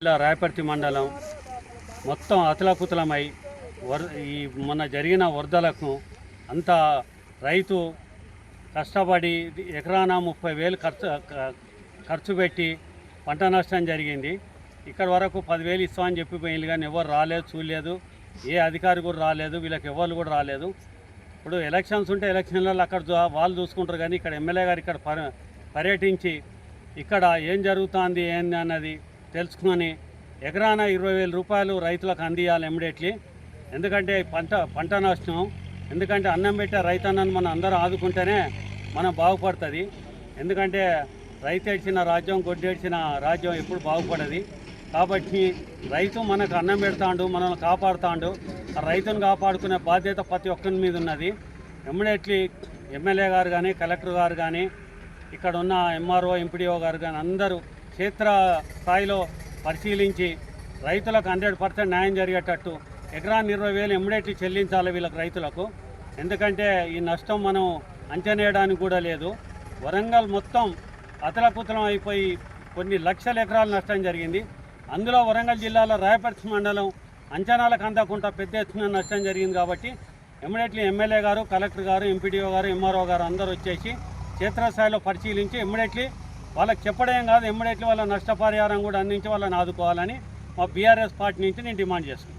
జిల్లా రాయపర్తి మండలం మొత్తం అతలాకుతలమై ఈ మొన్న జరిగిన వరదలకు అంతా రైతు కష్టపడి ఎకరాన 30,000 ఖర్చు పెట్టి పంట నష్టం జరిగింది. ఇక్కడ వరకు 10,000 ఇస్తామని చెప్పిపోయింది కానీ ఎవరు రాలేదు, చూడలేదు. ఏ అధికారి కూడా రాలేదు, వీళ్ళకి ఎవరు కూడా రాలేదు. ఇప్పుడు ఎలక్షన్స్ ఉంటే ఎలక్షన్లలో అక్కడ వాళ్ళు చూసుకుంటారు కానీ ఇక్కడ ఎమ్మెల్యే గారు ఇక్కడ పర్యటించి ఇక్కడ ఏం జరుగుతుంది ఏంది అన్నది తెలుసుకొని ఎకరాన 20,000 రూపాయలు రైతులకు అందియాలి ఇమ్మీడియట్లీ. ఎందుకంటే పంట నష్టం, ఎందుకంటే అన్నం పెట్టే రైతన్నను మనం అందరూ ఆదుకుంటేనే మనం బాగుపడుతుంది. ఎందుకంటే రైతు ఏడ్చిన రాజ్యం, గొడ్డేడ్చిన రాజ్యం ఎప్పుడు బాగుపడది. కాబట్టి రైతు మనకు అన్నం పెడతాడు, మనల్ని కాపాడుతాడు. ఆ రైతును కాపాడుకునే బాధ్యత ప్రతి ఒక్కరి మీద ఉన్నది. ఇమ్మీడియట్లీ ఎమ్మెల్యే గారు కానీ, కలెక్టర్ గారు కానీ, ఇక్కడ ఉన్న ఎంఆర్ఓ, ఎంపీడీఓ గారు కానీ అందరూ క్షేత్ర స్థాయిలో పరిశీలించి రైతులకు 100% న్యాయం జరిగేటట్టు ఎకరాన్ని 20,000 ఇమ్మీడియట్లీ చెల్లించాలి వీళ్ళకి రైతులకు. ఎందుకంటే ఈ నష్టం మనం అంచనేయడానికి కూడా లేదు. వరంగల్ మొత్తం అతలకుతలం అయిపోయి కొన్ని లక్షల ఎకరాల నష్టం జరిగింది. అందులో వరంగల్ జిల్లాలో రాయపర్తి మండలం అంచనాలకు అందకుండా పెద్ద ఎత్తున నష్టం జరిగింది. కాబట్టి ఇమ్మీడియట్లీ ఎమ్మెల్యే గారు, కలెక్టర్ గారు, ఎంపీడీఓ గారు, ఎంఆర్ఓ గారు అందరూ వచ్చేసి క్షేత్రస్థాయిలో పరిశీలించి ఇమ్మీడియట్లీ వాళ్ళకి చెప్పడం కాదు, ఇమ్మీడియట్లీ వాళ్ళ నష్టపరిహారం కూడా అందించి వాళ్ళని ఆదుకోవాలని మా బీఆర్ఎస్ పార్టీ నుంచి నేను డిమాండ్ చేస్తున్నాను.